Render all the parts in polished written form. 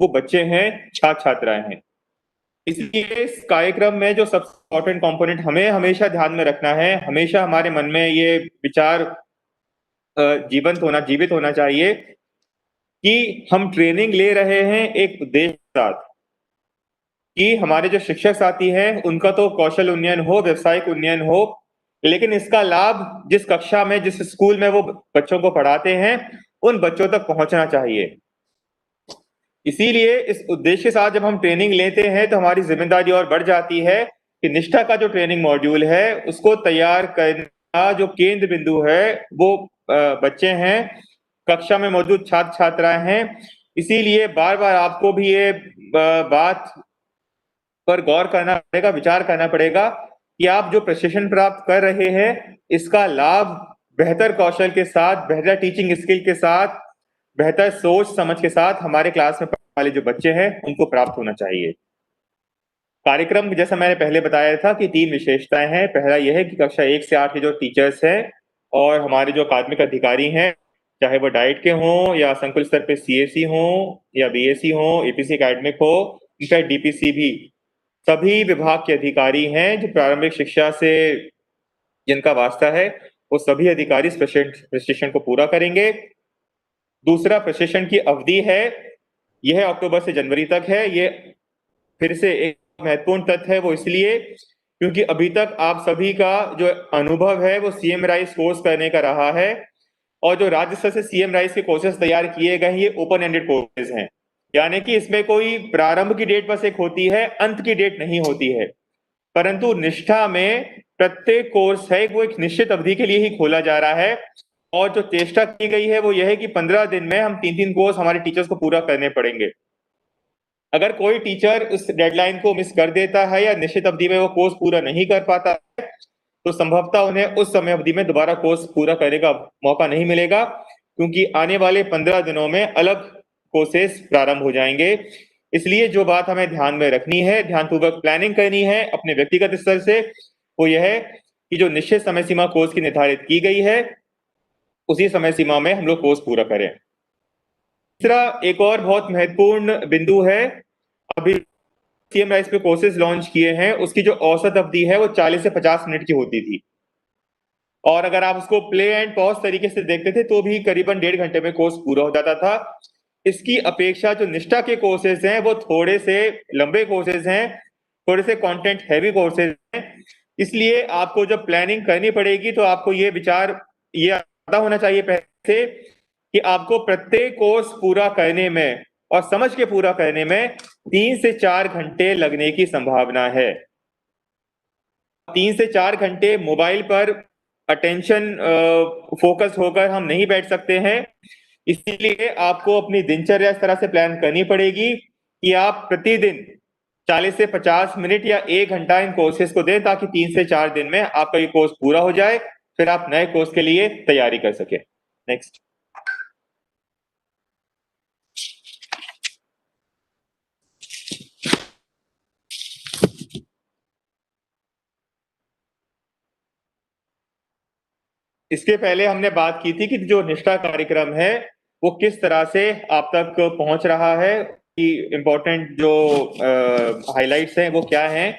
वो बच्चे हैं, छात्र छात्राएं हैं। इसलिए इस कार्यक्रम में जो सबसे इम्पोर्टेंट कंपोनेंट हमें हमेशा ध्यान में रखना है, हमेशा हमारे मन में ये विचार जीवित होना चाहिए कि हम ट्रेनिंग ले रहे हैं एक उद्देश्य के साथ, कि हमारे जो शिक्षक साथी हैं उनका तो कौशल उन्नयन हो, व्यवसायिक उन्नयन हो, लेकिन इसका लाभ जिस कक्षा में, जिस स्कूल में वो बच्चों को पढ़ाते हैं, उन बच्चों तक पहुंचना चाहिए। इसीलिए इस उद्देश्य के साथ जब हम ट्रेनिंग लेते हैं तो हमारी जिम्मेदारी और बढ़ जाती है कि निष्ठा का जो ट्रेनिंग मॉड्यूल है उसको तैयार करने का जो केंद्र बिंदु है वो बच्चे हैं, कक्षा में मौजूद छात्र छात्राएं हैं। इसीलिए बार बार आपको भी ये बात पर गौर करना पड़ेगा, विचार करना पड़ेगा कि आप जो प्रशिक्षण प्राप्त कर रहे हैं इसका लाभ बेहतर कौशल के साथ, बेहतर टीचिंग स्किल के साथ, बेहतर सोच समझ के साथ हमारे क्लास में पढ़ने वाले जो बच्चे हैं उनको प्राप्त होना चाहिए। कार्यक्रम जैसा मैंने पहले बताया था कि 3 विशेषताएं हैं। पहला यह है कि कक्षा 1 से 8 के जो टीचर्स हैं और हमारे जो अकादमिक अधिकारी हैं, चाहे वो डाइट के हों या संकुल स्तर पे सीएसी हों या बीएसी हों, एपीसी एकेडमिक हो, इनफैक्ट डीपीसी भी, सभी विभाग के अधिकारी हैं जो प्रारंभिक शिक्षा से जिनका वास्ता है, वो सभी अधिकारी इस प्रशिक्षण को पूरा करेंगे। दूसरा, प्रशिक्षण की अवधि है, यह अक्टूबर से जनवरी तक है। ये फिर से एक महत्वपूर्ण तथ्य है, वो इसलिए क्योंकि अभी तक आप सभी का जो अनुभव है वो सीएम राइज कोर्स करने का रहा है, और जो राज्य स्तर से सीएम राइज के कोर्सेज तैयार किए गए हैं ये ओपन एंडेड कोर्सेज हैं, यानी कि इसमें कोई प्रारंभ की डेट बस एक होती है, अंत की डेट नहीं होती है। परंतु निष्ठा में प्रत्येक कोर्स है वो एक निश्चित अवधि के लिए ही खोला जा रहा है, और जो चेष्टा की गई है वो यह है कि 15 दिन में हम 3-3 कोर्स हमारे टीचर्स को पूरा करने पड़ेंगे। अगर कोई टीचर उस डेडलाइन को मिस कर देता है या निश्चित अवधि में वो कोर्स पूरा नहीं कर पाता है तो संभवतः उन्हें उस समय अवधि में दोबारा कोर्स पूरा करने का मौका नहीं मिलेगा, क्योंकि आने वाले 15 दिनों में अलग कोर्सेस प्रारंभ हो जाएंगे। इसलिए जो बात हमें ध्यान में रखनी है, ध्यानपूर्वक प्लानिंग करनी है अपने व्यक्तिगत स्तर से, वो यह है कि जो निश्चित समय सीमा कोर्स की निर्धारित की गई है उसी समय सीमा में हम लोग कोर्स पूरा करें। तीसरा, एक और बहुत महत्वपूर्ण बिंदु है, अभी सीएम राइज पे कोर्सेज लॉन्च किए हैं, उसकी जो औसत अवधि है वो 40 से 50 मिनट की होती थी, और अगर आप उसको प्ले एंड पॉज तरीके से देखते थे तो भी करीबन 1.5 घंटे में कोर्स पूरा हो जाता था। इसकी अपेक्षा जो निष्ठा के कोर्सेज हैं वो थोड़े से लंबे कोर्सेज हैं, थोड़े से कंटेंट हैवी कोर्सेज हैं। इसलिए आपको जब प्लानिंग करनी पड़ेगी तो आपको ये विचार ये पता होना चाहिए पहले से कि आपको प्रत्येक कोर्स पूरा करने में और समझ के पूरा करने में 3 से 4 घंटे लगने की संभावना है। 3 से 4 घंटे मोबाइल पर अटेंशन फोकस होकर हम नहीं बैठ सकते हैं। इसीलिए आपको अपनी दिनचर्या इस तरह से प्लान करनी पड़ेगी कि आप प्रतिदिन 40 से 50 मिनट या 1 घंटा इन कोर्सेज को दें, ताकि 3 से 4 दिन में आपका ये कोर्स पूरा हो जाए, फिर आप नए कोर्स के लिए तैयारी कर सके। नेक्स्ट। इसके पहले हमने बात की थी कि जो निष्ठा कार्यक्रम है वो किस तरह से आप तक पहुंच रहा है, कि इंपॉर्टेंट जो हाइलाइट्स हैं वो क्या हैं।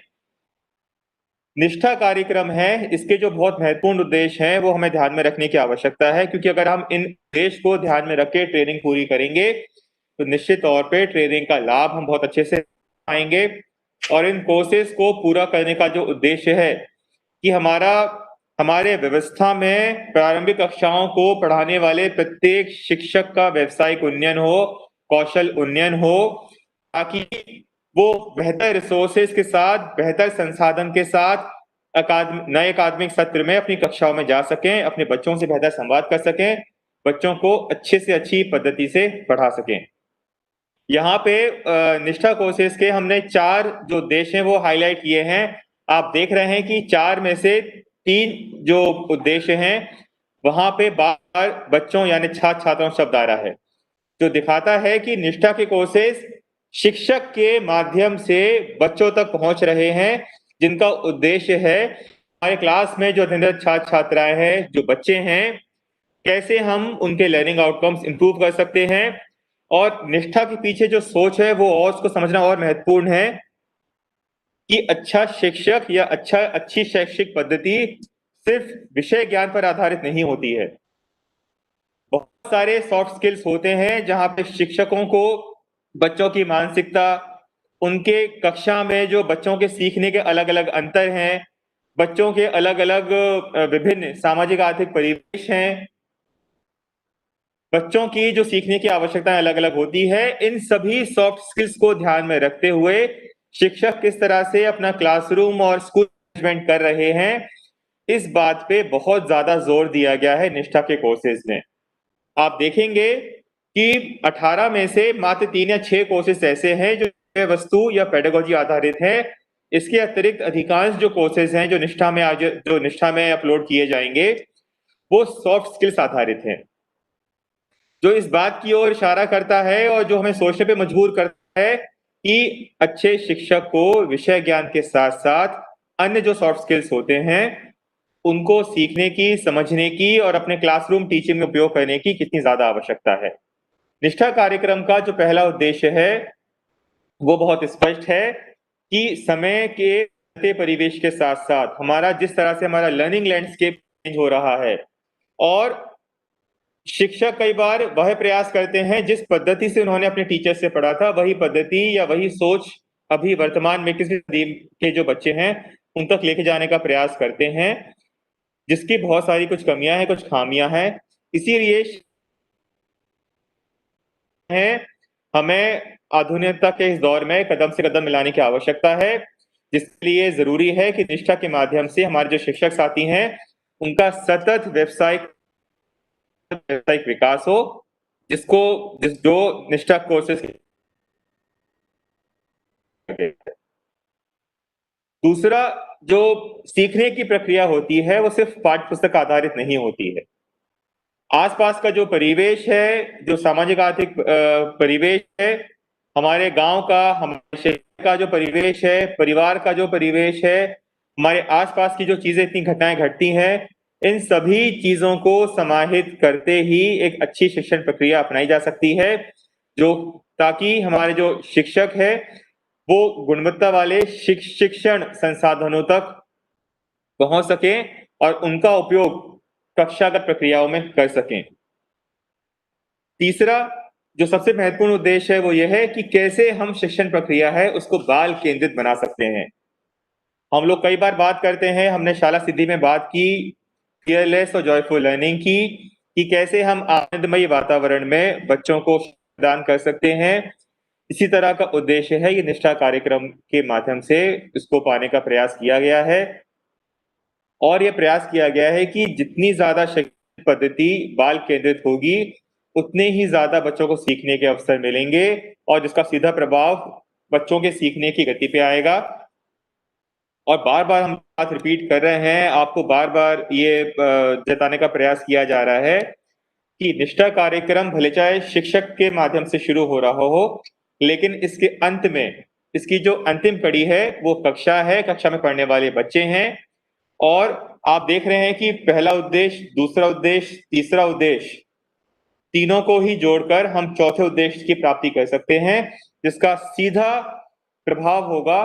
निष्ठा कार्यक्रम है, इसके जो बहुत महत्वपूर्ण उद्देश्य हैं वो हमें ध्यान में रखने की आवश्यकता है, क्योंकि अगर हम इन उद्देश्य को ध्यान में रख के ट्रेनिंग पूरी करेंगे तो निश्चित तौर पे ट्रेनिंग का लाभ हम बहुत अच्छे से पाएंगे। और इन कोर्सेज को पूरा करने का जो उद्देश्य है कि हमारे व्यवस्था में प्रारंभिक कक्षाओं को पढ़ाने वाले प्रत्येक शिक्षक का व्यवसायिक उन्नयन हो, कौशल उन्नयन हो, ताकि वो बेहतर रिसोर्सेज के साथ, बेहतर संसाधन के साथ नए अकादमिक सत्र में अपनी कक्षाओं में जा सकें, अपने बच्चों से बेहतर संवाद कर सकें, बच्चों को अच्छे से अच्छी पद्धति से पढ़ा सकें। यहाँ पे निष्ठा कोर्सेज के हमने 4 जो उद्देश्य हैं वो हाईलाइट किए हैं। आप देख रहे हैं कि 4 में से 3 जो उद्देश्य हैं वहां पे बार बच्चों यानी छात्र छात्राओं शब्द आ रहा है, जो दिखाता है कि निष्ठा के कोर्सेज शिक्षक के माध्यम से बच्चों तक पहुंच रहे हैं, जिनका उद्देश्य है हमारे क्लास में जो अध्ययनरत छात्र छात्राएं हैं, जो बच्चे हैं, कैसे हम उनके लर्निंग आउटकम्स इंप्रूव कर सकते हैं और निष्ठा के पीछे जो सोच है वो और उसको समझना और महत्वपूर्ण है कि अच्छा शिक्षक या अच्छी शैक्षिक पद्धति सिर्फ विषय ज्ञान पर आधारित नहीं होती है। बहुत सारे सॉफ्ट स्किल्स होते हैं जहां पे शिक्षकों को बच्चों की मानसिकता, उनके कक्षा में जो बच्चों के सीखने के अलग अलग अंतर हैं, बच्चों के अलग अलग विभिन्न सामाजिक आर्थिक परिवेश हैं, बच्चों की जो सीखने की आवश्यकताएं अलग अलग होती है, इन सभी सॉफ्ट स्किल्स को ध्यान में रखते हुए शिक्षक किस तरह से अपना क्लासरूम और स्कूल मैनेजमेंट कर रहे हैं, इस बात पे बहुत ज्यादा जोर दिया गया है निष्ठा के कोर्सेज में। आप देखेंगे कि 18 में से मात्र 3 या 6 कोर्सेज ऐसे हैं जो विषय वस्तु या पेडागोजी आधारित है। इसके अतिरिक्त अधिकांश जो कोर्सेज हैं जो निष्ठा में अपलोड किए जाएंगे वो सॉफ्ट स्किल्स आधारित हैं, जो इस बात की ओर इशारा करता है और जो हमें सोचने पे मजबूर करता है कि अच्छे शिक्षक को विषय ज्ञान के साथ साथ अन्य जो सॉफ्ट स्किल्स होते हैं उनको सीखने की, समझने की और अपने क्लासरूम टीचिंग में उपयोग करने की कितनी ज्यादा आवश्यकता है। निष्ठा कार्यक्रम का जो पहला उद्देश्य है वो बहुत स्पष्ट है कि समय के बदलते परिवेश के साथ साथ हमारा जिस तरह से हमारा लर्निंग लैंडस्केप चेंज हो रहा है और शिक्षक कई बार वह प्रयास करते हैं जिस पद्धति से उन्होंने अपने टीचर से पढ़ा था, वही पद्धति या वही सोच अभी वर्तमान में किसी सदी के जो बच्चे हैं उन तक लेके जाने का प्रयास करते हैं, जिसकी बहुत सारी कुछ कमियां हैं, कुछ खामियां हैं। इसीलिए है हमें आधुनिकता के इस दौर में कदम से कदम मिलाने की आवश्यकता है, जिसके लिए जरूरी है कि निष्ठा के माध्यम से हमारे जो शिक्षक साथी हैं उनका सतत व्यावसायिक विकास हो, जो निष्ठा कोर्सेज। दूसरा, जो सीखने की प्रक्रिया होती है वो सिर्फ पाठ्य पुस्तक आधारित नहीं होती है। आसपास का जो परिवेश है, जो सामाजिक आर्थिक परिवेश है, हमारे गांव का, हमारे शहर का जो परिवेश है, परिवार का जो परिवेश है, हमारे आसपास की जो चीजें, इतनी घटनाएं घटती हैं, इन सभी चीजों को समाहित करते ही एक अच्छी शिक्षण प्रक्रिया अपनाई जा सकती है, जो ताकि हमारे जो शिक्षक है वो गुणवत्ता वाले शिक्षण संसाधनों तक पहुंच सकें और उनका उपयोग कक्षागत प्रक्रियाओं में कर सकें। तीसरा, जो सबसे महत्वपूर्ण उद्देश्य है वो यह है कि कैसे हम शिक्षण प्रक्रिया है उसको बाल केंद्रित बना सकते हैं। हम लोग कई बार बात करते हैं, हमने शाला सिद्धि में बात की फियरलेस और जॉयफुल लर्निंग की, कि कैसे हम आनंदमयी वातावरण में बच्चों को प्रदान कर सकते हैं। इसी तरह का उद्देश्य है ये निष्ठा कार्यक्रम के माध्यम से इसको पाने का प्रयास किया गया है। और यह प्रयास किया गया है कि जितनी ज्यादा शिक्षा पद्धति बाल केंद्रित होगी उतने ही ज्यादा बच्चों को सीखने के अवसर मिलेंगे और जिसका सीधा प्रभाव बच्चों के सीखने की गति पे आएगा। और बार बार हम बात रिपीट कर रहे हैं, आपको बार बार ये जताने का प्रयास किया जा रहा है कि निष्ठा कार्यक्रम भले चाहे शिक्षक के माध्यम से शुरू हो रहा हो, लेकिन इसके अंत में इसकी जो अंतिम कड़ी है वो कक्षा है, कक्षा में पढ़ने वाले बच्चे हैं। और आप देख रहे हैं कि पहला उद्देश्य, दूसरा उद्देश्य, तीसरा उद्देश्य, तीनों को ही जोड़कर हम चौथे उद्देश्य की प्राप्ति कर सकते हैं, जिसका सीधा प्रभाव होगा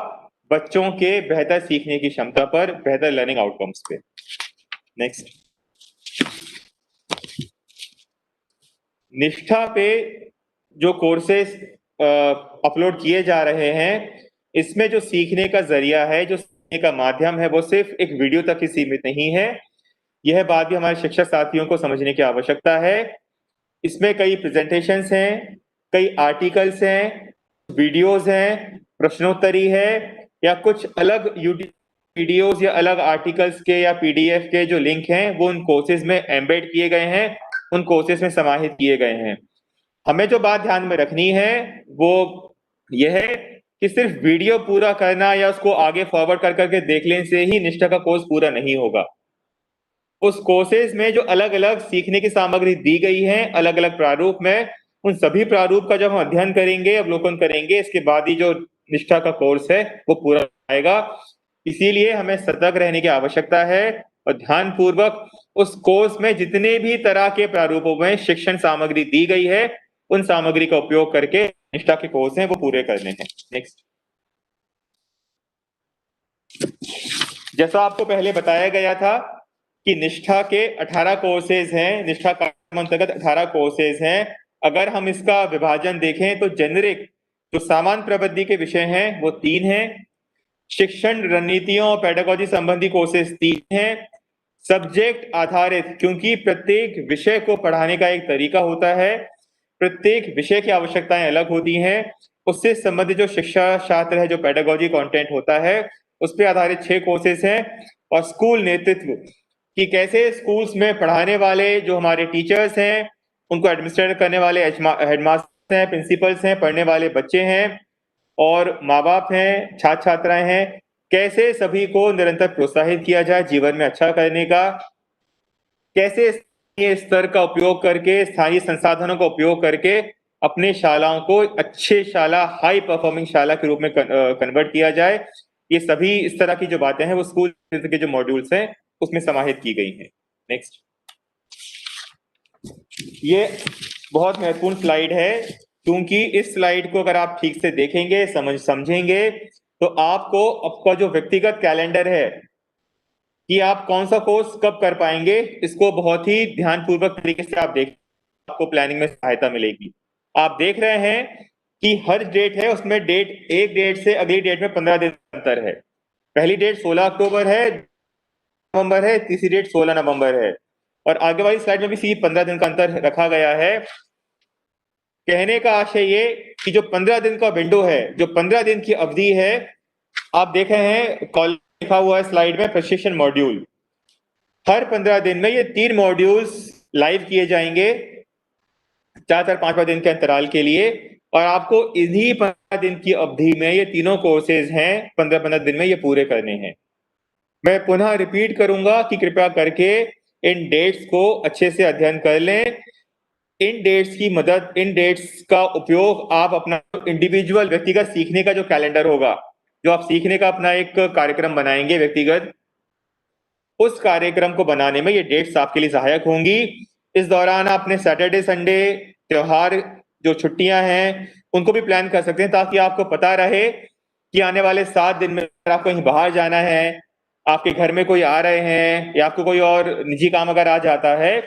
बच्चों के बेहतर सीखने की क्षमता पर, बेहतर लर्निंग आउटकम्स पे। नेक्स्ट, निष्ठा पे जो कोर्सेस अपलोड किए जा रहे हैं, इसमें जो सीखने का जरिया है, जो सीखने का माध्यम है, वो सिर्फ एक वीडियो तक ही सीमित नहीं है। यह बात भी हमारे शिक्षक साथियों को समझने की आवश्यकता है। इसमें कई प्रेजेंटेशंस हैं, कई आर्टिकल्स हैं, वीडियोस हैं, प्रश्नोत्तरी है, या कुछ अलग यूट्यूब वीडियोस या अलग आर्टिकल्स के या पीडीएफ के जो लिंक हैं वो उन कोर्सेज में एम्बेड किए गए हैं, उन कोर्सेज में समाहित किए गए हैं। हमें जो बात ध्यान में रखनी है वो यह है कि सिर्फ वीडियो पूरा करना या उसको आगे फॉरवर्ड कर करके देख लेने से ही निष्ठा का कोर्स पूरा नहीं होगा। उस कोर्सेज में जो अलग अलग सीखने की सामग्री दी गई है अलग अलग प्रारूप में, उन सभी प्रारूप का जब हम अध्ययन करेंगे, अवलोकन करेंगे, इसके बाद ही जो निष्ठा का कोर्स है वो पूरा आएगा। इसीलिए हमें सतर्क रहने की आवश्यकता है और ध्यान पूर्वक उस कोर्स में जितने भी तरह के प्रारूपों में शिक्षण सामग्री दी गई है उन सामग्री का उपयोग करके निष्ठा के कोर्स हैं वो पूरे करने हैं। नेक्स्ट, जैसा आपको पहले बताया गया था कि निष्ठा के 18 कोर्सेज हैं, निष्ठा कार्यक्रम अंतर्गत 18 कोर्सेज हैं। अगर हम इसका विभाजन देखें तो जेनरिक जो सामान्य प्रबंधी के विषय हैं वो 3 हैं, शिक्षण रणनीतियों और पेडागोजी संबंधी कोर्सेज 3 हैं, सब्जेक्ट आधारित क्योंकि प्रत्येक विषय को पढ़ाने का एक तरीका होता है, प्रत्येक विषय की आवश्यकताएं अलग होती हैं, उससे संबंधित जो शिक्षा शास्त्र है, जो पेडागोजी कंटेंट होता है, उस पर आधारित 6 कोर्सेज हैं। और स्कूल नेतृत्व कि कैसे स्कूल्स में पढ़ाने वाले जो हमारे टीचर्स हैं, उनको एडमिनिस्ट्रेट करने वाले हेडमास्टर हैं, प्रिंसिपल्स हैं, पढ़ने वाले बच्चे हैं और माँ बाप हैं, छात्र छात्राएं हैं, कैसे सभी को निरंतर प्रोत्साहित किया जाए जीवन में अच्छा करने का, कैसे स्थानीय स्तर का उपयोग करके, स्थानीय संसाधनों का उपयोग करके अपने शालाओं को अच्छे शाला, हाई परफॉर्मिंग शाला के रूप में कन्वर्ट किया जाए। ये सभी इस तरह की जो बातें हैं वो स्कूल के जो मॉड्यूल्स हैं उसमें समाहित की गई हैं। नेक्स्ट, ये बहुत महत्वपूर्ण स्लाइड है क्योंकि इस स्लाइड को अगर आप ठीक से देखेंगे, समझेंगे तो आपको आपका जो व्यक्तिगत कैलेंडर है कि आप कौन सा कोर्स कब कर पाएंगे, इसको बहुत ही ध्यानपूर्वक तरीके से आप देख, आपको प्लानिंग में सहायता मिलेगी। आप देख रहे हैं कि हर डेट है उसमें डेट, एक डेट से अगली डेट में 15 दिन का अंतर है। पहली डेट 16 अक्टूबर है, नवंबर है, तीसरी डेट 16 नवंबर है और आगे वाली स्लाइड में भी सी 15 दिन का अंतर रखा गया है। कहने का आशय ये कि जो 15 दिन का विंडो है, जो 15 दिन की अवधि है, आप देख रहे हैं कॉलम लिखा हुआ है स्लाइड में प्रशिक्षण मॉड्यूल। हर 15 दिन में ये 3 मॉड्यूल्स लाइव किए जाएंगे 4-5 दिन के अंतराल के लिए और आपको इन्हीं 15 दिन की अवधि में ये तीनों कोर्सेज हैं 15-15 दिन में ये पूरे करने हैं। मैं पुनः रिपीट करूंगा कि कृपया करके इन डेट्स को अच्छे से अध्ययन कर लें। इन डेट्स की मदद, इन डेट्स का उपयोग आप अपना इंडिविजुअल व्यक्तिगत सीखने का जो कैलेंडर होगा, जो आप सीखने का अपना एक कार्यक्रम बनाएंगे व्यक्तिगत, उस कार्यक्रम को बनाने में ये डेट्स आपके लिए सहायक होंगी। इस दौरान आप अपने सैटरडे, संडे, त्योहार, जो छुट्टियां हैं उनको भी प्लान कर सकते हैं ताकि आपको पता रहे कि आने वाले 7 दिन में अगर आपको कहीं बाहर जाना है, आपके घर में कोई आ रहे हैं या आपको कोई और निजी काम अगर आ जाता है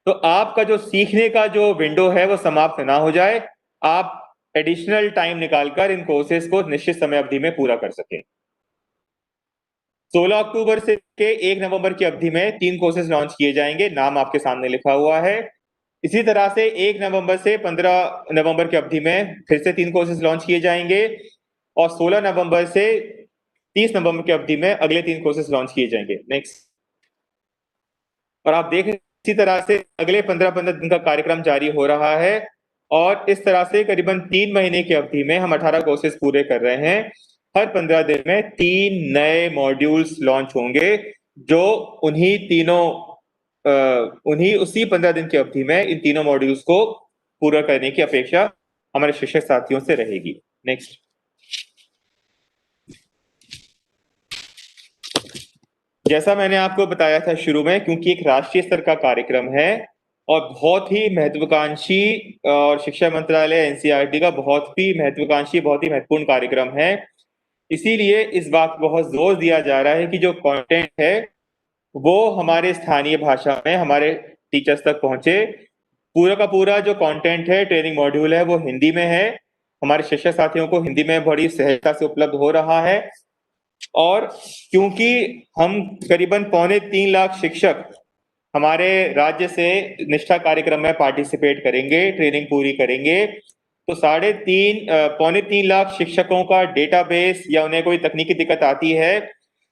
तो आपका जो सीखने का जो विंडो है वो समाप्त ना हो जाए, आप एडिशनल टाइम निकालकर इन कोर्सेज को निश्चित समय अवधि में पूरा कर सकें। 16 अक्टूबर से के 1 नवंबर की अवधि में 3 कोर्सेज लॉन्च किए जाएंगे, नाम आपके सामने लिखा हुआ है। इसी तरह से 1 नवंबर से 15 नवंबर की अवधि में फिर से 3 कोर्सेज लॉन्च किए जाएंगे और 16 नवंबर से 30 नवंबर की अवधि में अगले 3 कोर्सेज लॉन्च किए जाएंगे। नेक्स्ट, और आप देख इसी तरह से अगले 15-15 दिन का कार्यक्रम जारी हो रहा है और इस तरह से करीबन 3 महीने की अवधि में हम 18 कोर्सेज पूरे कर रहे हैं। हर 15 दिन में 3 नए मॉड्यूल्स लॉन्च होंगे जो उन्हीं उसी 15 दिन की अवधि में इन तीनों मॉड्यूल्स को पूरा करने की अपेक्षा हमारे शिक्षक साथियों से रहेगी। नेक्स्ट, जैसा मैंने आपको बताया था शुरू में, क्योंकि एक राष्ट्रीय स्तर का कार्यक्रम है और बहुत ही महत्वाकांक्षी और शिक्षा मंत्रालय एनसीईआरटी का बहुत ही महत्वाकांक्षी, बहुत ही महत्वपूर्ण कार्यक्रम है, इसीलिए इस बात पर बहुत जोर दिया जा रहा है कि जो कंटेंट है वो हमारे स्थानीय भाषा में हमारे टीचर्स तक पहुंचे। पूरा का पूरा जो कंटेंट है, ट्रेनिंग मॉड्यूल है, वो हिंदी में है, हमारे शिक्षक साथियों को हिंदी में बड़ी सहजता से उपलब्ध हो रहा है और क्योंकि हम करीबन 3.25 लाख शिक्षक हमारे राज्य से निष्ठा कार्यक्रम में पार्टिसिपेट करेंगे, ट्रेनिंग पूरी करेंगे, तो 3.5 लाख शिक्षकों का डेटाबेस या उन्हें कोई तकनीकी दिक्कत आती है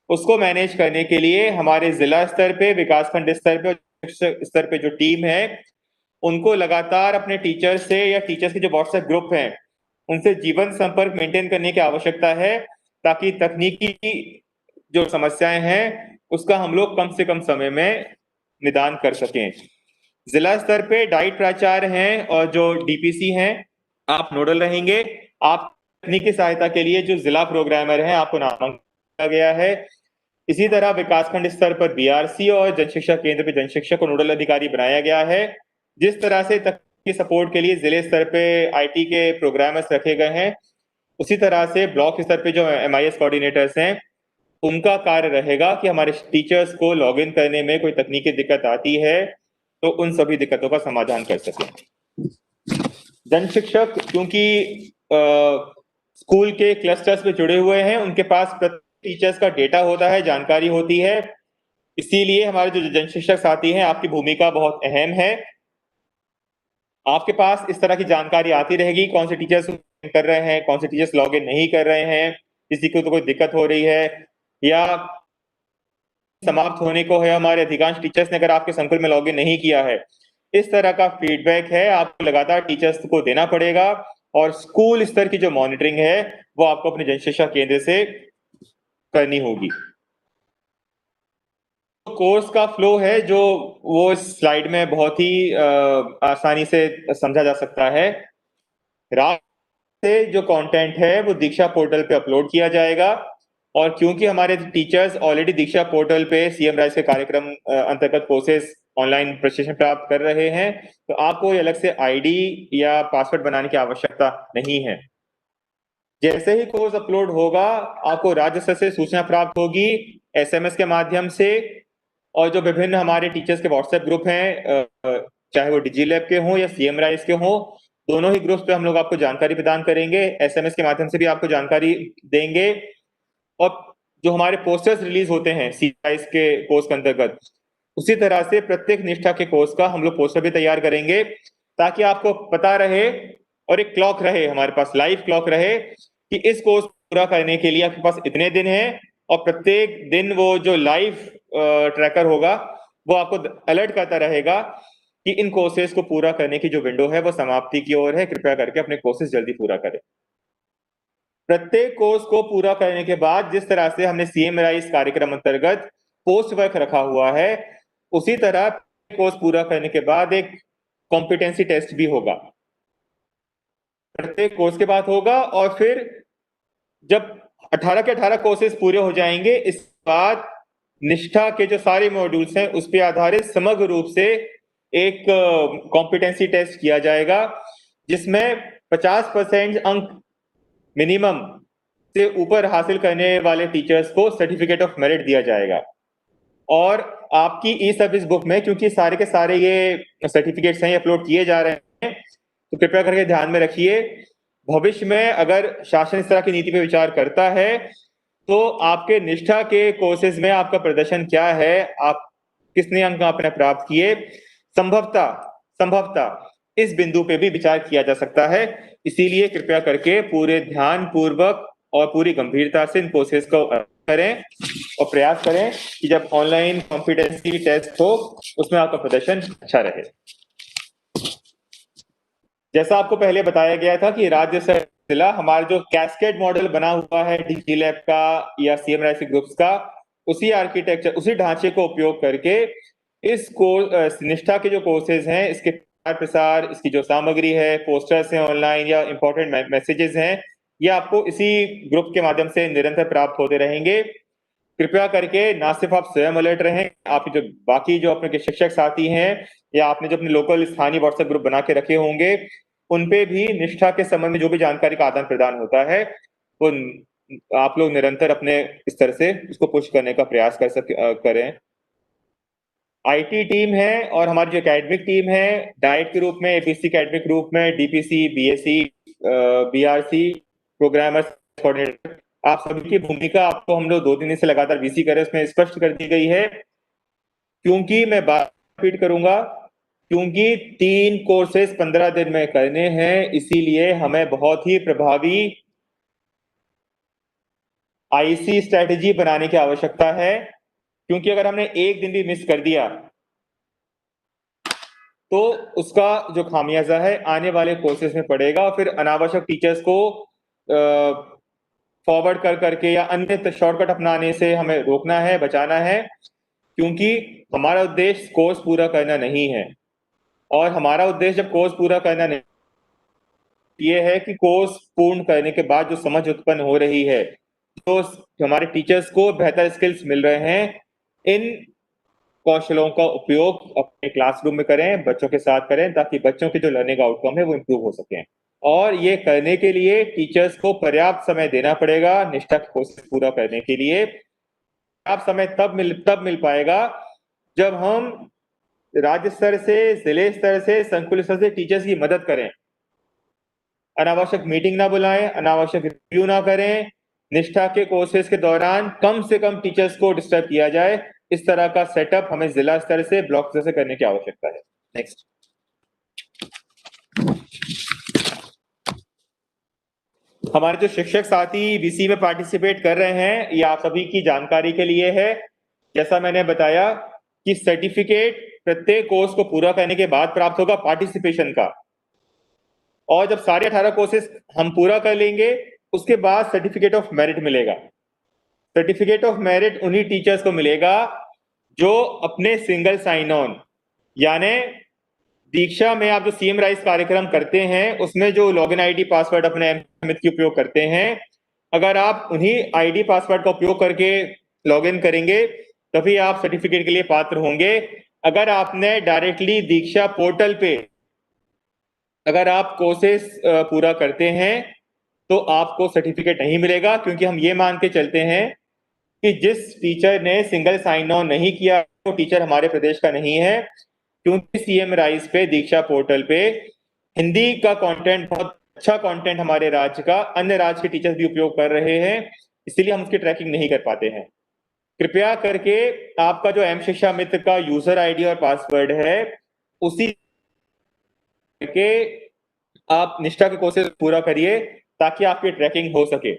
उसको मैनेज करने के लिए हमारे जिला स्तर पे, विकासखंड स्तर पे, स्तर पे जो टीम है उनको लगातार अपने टीचर से या टीचर्स के जो व्हाट्सएप ग्रुप हैं उनसे जीवन संपर्क मेंटेन करने की आवश्यकता है ताकि तकनीकी जो समस्याएं हैं उसका हम लोग कम से कम समय में निदान कर सकें। जिला स्तर पे डाइट प्राचार्य हैं और जो डीपीसी हैं, आप नोडल रहेंगे। आप तकनीकी सहायता के लिए जो जिला प्रोग्रामर हैं आपको नामांकित किया गया है। इसी तरह विकासखंड स्तर पर बीआरसी और जन शिक्षा केंद्र पे जन शिक्षक को नोडल अधिकारी बनाया गया है। जिस तरह से की सपोर्ट के लिए जिले स्तर पे आईटी के प्रोग्रामर्स रखे गए हैं। उसी तरह से ब्लॉक स्तर पे जो एमआईएस कोऑर्डिनेटर्स हैं, उनका कार्य रहेगा कि हमारे टीचर्स को लॉगिन करने में कोई तकनीकी दिक्कत आती है तो उन सभी दिक्कतों का समाधान कर सकें। जन शिक्षक क्योंकि स्कूल के क्लस्टर्स में जुड़े हुए हैं, उनके पास प्रत्येक टीचर्स का डेटा होता है, जानकारी होती है। इसीलिए हमारे जो जन शिक्षक साथी हैं, आपकी भूमिका बहुत अहम है। आपके पास इस तरह की जानकारी आती रहेगी, कौन से टीचर्स कर रहे हैं, कौन से टीचर्स लॉगिन नहीं कर रहे हैं, किसी को तो कोई दिक्कत हो रही है या समाप्त होने को है, हमारे अधिकांश टीचर्स ने अगर आपके संकुल में लॉगिन नहीं किया है। इस तरह का फीडबैक है, आपको लगातार टीचर्स को देना पड़ेगा और स्कूल स्तर की जो मॉनिटरिंग है वो आपको अपने जन शिक्षा केंद्र से करनी होगी। कोर्स का फ्लो है जो वो स्लाइड में बहुत ही आसानी से समझा जा सकता है। रात से जो कंटेंट है वो दीक्षा पोर्टल पे अपलोड किया जाएगा और क्योंकि हमारे टीचर्स ऑलरेडी दीक्षा पोर्टल पे सीएम राइज के कार्यक्रम अंतर्गत कोर्सेज ऑनलाइन प्रशिक्षण प्राप्त कर रहे हैं, तो आपको अलग से आईडी या पासवर्ड बनाने की आवश्यकता नहीं है। जैसे ही कोर्स अपलोड होगा, आपको राज्य स्तर से सूचना प्राप्त होगी एसएमएस के माध्यम से, और जो विभिन्न हमारे टीचर्स के व्हाट्सएप ग्रुप हैं, चाहे वो डिजी लैब के हों या सीएम राइज के हों, दोनों ही ग्रुप्स पे हम लोग आपको जानकारी प्रदान करेंगे। एसएमएस के माध्यम से भी आपको जानकारी देंगे और जो हमारे पोस्टर्स रिलीज होते हैं सीआईएस के कोर्स के अंतर्गत, उसी तरह से प्रत्येक निष्ठा के कोर्स का हम लोग पोस्टर भी तैयार करेंगे ताकि आपको पता रहे और एक क्लॉक रहे, हमारे पास लाइव क्लॉक रहे कि इस कोर्स पूरा करने के लिए आपके पास इतने दिन हैं और प्रत्येक दिन वो जो लाइव ट्रैकर होगा वो आपको अलर्ट करता रहेगा कि इन कोर्सेज को पूरा करने की जो विंडो है वो समाप्ति की ओर है, कृपया करके अपने कोर्सेज जल्दी पूरा करें। प्रत्येक कोर्स को पूरा करने के बाद जिस तरह से हमने सीएम राइज कार्यक्रम अंतर्गत पोस्ट वर्क रखा हुआ है, उसी तरह कोर्स पूरा करने के बाद एक कॉम्पिटेंसी टेस्ट भी होगा, प्रत्येक कोर्स के बाद होगा। और फिर जब 18 के 18 कोर्सेज पूरे हो जाएंगे, इस बाद निष्ठा के जो सारे मॉड्यूल्स हैं उस पर आधारित समग्र रूप से एक कॉम्पिटेंसी टेस्ट किया जाएगा, जिसमें 50% अंक मिनिमम से ऊपर हासिल करने वाले टीचर्स को सर्टिफिकेट ऑफ मेरिट दिया जाएगा। और आपकी ई सर्विस बुक में, क्योंकि सारे के सारे ये सर्टिफिकेट्स हैं अपलोड किए जा रहे हैं, तो कृपया करके ध्यान में रखिए, भविष्य में अगर शासन इस तरह की नीति पे विचार करता है तो आपके निष्ठा के कोर्सेज में आपका प्रदर्शन क्या है, आप कितने अंक आपने प्राप्त किए, संभवतः संभवतः इस बिंदु पे भी विचार किया जा सकता है। इसीलिए कृपया करके पूरे ध्यान पूर्वक और पूरी गंभीरता से इन कोर्सेज को करें और प्रयास करें कि जब ऑनलाइन कॉम्पिटेंसी टेस्ट हो उसमें आपका प्रदर्शन अच्छा रहे। जैसा आपको पहले बताया गया था कि राज्य से जिला, हमारा जो कैस्केड मॉडल बना हुआ है डिजी लैब का या सीएम राइज ग्रुप्स का, उसी आर्किटेक्चर, उसी ढांचे को उपयोग करके इस कोर्स निष्ठा के जो कोर्सेज हैं, इसके प्रसार, इसकी जो सामग्री है, पोस्टर्स हैं ऑनलाइन या इंपॉर्टेंट मैसेजेस हैं, ये आपको इसी ग्रुप के माध्यम से निरंतर प्राप्त होते रहेंगे। कृपया करके ना सिर्फ आप स्वयं अलर्ट रहें, आप जो बाकी जो अपने शिक्षक साथी हैं या आपने जो अपने लोकल स्थानीय व्हाट्सएप ग्रुप बना के रखे होंगे, उनपे भी निष्ठा के संबंध में जो भी जानकारी का आदान प्रदान होता है वो आप लोग निरंतर अपने स्तर से उसको पुश करने का प्रयास करें। आईटी टीम है और हमारी जो एकेडमिक टीम है, डाइट के रूप में, एपीसी एकेडमिक रूप में, DPC, BSc, BRC, programmers coordinator, आप सभी की भूमिका आपको हम लोग 2 दिन से लगातार वीसी करें उसमें स्पष्ट कर दी गई है। क्योंकि मैं बार रिपीट करूंगा, क्योंकि 3 कोर्सेज 15 दिन में करने हैं, इसीलिए हमें बहुत ही प्रभावी आईसी स्ट्रेटेजी बनाने की आवश्यकता है। क्योंकि अगर हमने एक दिन भी मिस कर दिया तो उसका जो खामियाजा है आने वाले कोर्सेज में पड़ेगा, फिर अनावश्यक टीचर्स को फॉरवर्ड कर करके या अन्य शॉर्टकट अपनाने से हमें रोकना है, बचाना है। क्योंकि हमारा उद्देश्य कोर्स पूरा करना नहीं है, और हमारा उद्देश्य जब कोर्स पूरा करना नहीं, ये है कि कोर्स पूर्ण करने के बाद जो समझ उत्पन्न हो रही है, जो हमारे टीचर्स को बेहतर स्किल्स मिल रहे हैं, इन कौशलों का उपयोग अपने क्लासरूम में करें, बच्चों के साथ करें, ताकि बच्चों के जो लर्निंग आउटकम है वो इम्प्रूव हो सकें। और ये करने के लिए टीचर्स को पर्याप्त समय देना पड़ेगा निष्ठा की कोर्सेज पूरा करने के लिए। पर्याप्त समय तब मिल पाएगा जब हम राज्य स्तर से, जिले स्तर से, संकुल स्तर से टीचर्स की मदद करें। अनावश्यक मीटिंग ना बुलाएं, अनावश्यक रिव्यू ना करें, निष्ठा के कोर्सेज के दौरान कम से कम टीचर्स को डिस्टर्ब किया जाए। इस तरह का सेटअप हमें जिला स्तर से, ब्लॉक स्तर से करने की आवश्यकता है। नेक्स्ट। हमारे जो शिक्षक साथी बीसी में पार्टिसिपेट कर रहे हैं, ये आप सभी की जानकारी के लिए है। जैसा मैंने बताया कि सर्टिफिकेट प्रत्येक कोर्स को पूरा करने के बाद प्राप्त होगा पार्टिसिपेशन का, और जब सारे 18 कोर्सेज हम पूरा कर लेंगे उसके बाद सर्टिफिकेट ऑफ मेरिट मिलेगा। सर्टिफिकेट ऑफ मेरिट उन्हीं टीचर्स को मिलेगा जो अपने सिंगल साइन ऑन, यानी दीक्षा में आप जो सीएम राइज कार्यक्रम करते हैं उसमें जो लॉगिन आईडी पासवर्ड अपने अमित की उपयोग करते हैं, अगर आप उन्हीं आईडी पासवर्ड का उपयोग करके लॉगिन करेंगे तभी आप सर्टिफिकेट के लिए पात्र होंगे। अगर आपने डायरेक्टली दीक्षा पोर्टल पे अगर आप कोर्सेस पूरा करते हैं तो आपको सर्टिफिकेट नहीं मिलेगा, क्योंकि हम ये मान के चलते हैं कि जिस टीचर ने सिंगल साइन ऑन नहीं किया वो टीचर हमारे प्रदेश का नहीं है, क्योंकि सीएम राइज पे, दीक्षा पोर्टल पे हिंदी का कंटेंट, बहुत अच्छा कंटेंट हमारे राज्य का अन्य राज्य के टीचर्स भी उपयोग कर रहे हैं, इसीलिए हम उसकी ट्रैकिंग नहीं कर पाते हैं। कृपया करके आपका जो एम शिक्षा मित्र का यूजर आईडी और पासवर्ड है उसी के आप निष्ठा के कोर्सेज पूरा करिए ताकि आपकी ट्रैकिंग हो सके।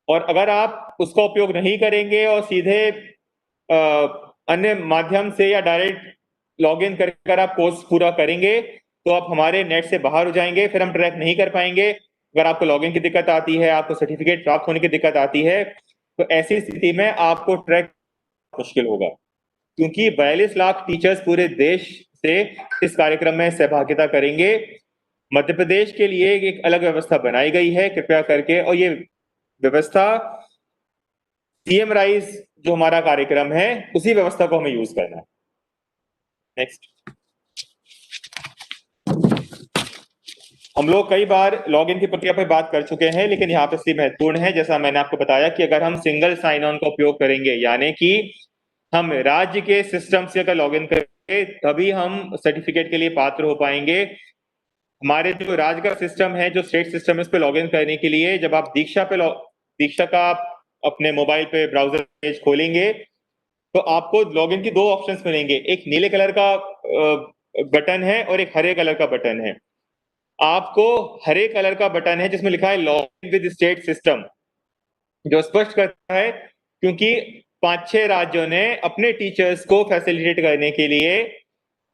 और अगर आप उसका उपयोग नहीं करेंगे और सीधे अन्य माध्यम से या डायरेक्ट लॉगिन कर आप कोर्स पूरा करेंगे तो आप हमारे नेट से बाहर हो जाएंगे, फिर हम ट्रैक नहीं कर पाएंगे। अगर आपको लॉगिन की दिक्कत आती है, आपको सर्टिफिकेट प्राप्त होने की दिक्कत आती है, तो ऐसी स्थिति में आपको ट्रैक मुश्किल होगा, क्योंकि 42 लाख टीचर्स पूरे देश से इस कार्यक्रम में सहभागिता करेंगे। मध्य प्रदेश के लिए एक अलग व्यवस्था बनाई गई है कृपया करके, और ये व्यवस्था सीएम राइज जो हमारा कार्यक्रम है उसी व्यवस्था को हमें यूज करना है। नेक्स्ट। हम लोग कई बार लॉगिन की प्रक्रिया पर बात कर चुके हैं, लेकिन यहाँ पे इसलिए महत्वपूर्ण है, जैसा मैंने आपको बताया कि अगर हम सिंगल साइन ऑन का उपयोग करेंगे, यानी कि हम राज्य के सिस्टम से अगर लॉगिन करेंगे तभी हम सर्टिफिकेट के लिए पात्र हो पाएंगे। हमारे जो राज्य का सिस्टम है, जो स्टेट सिस्टम है, उस पर लॉगिन करने के लिए जब आप दीक्षा का आप अपने मोबाइल पे ब्राउजर पेज खोलेंगे तो आपको लॉगिन की दो ऑप्शंस मिलेंगे, एक नीले कलर का बटन है और एक हरे कलर का बटन है। आपको हरे कलर का बटन है जिसमें लिखा है लॉगिन विद स्टेट सिस्टम, जो स्पष्ट करता है क्योंकि 5-6 राज्यों ने अपने टीचर्स को फैसिलिटेट करने के लिए,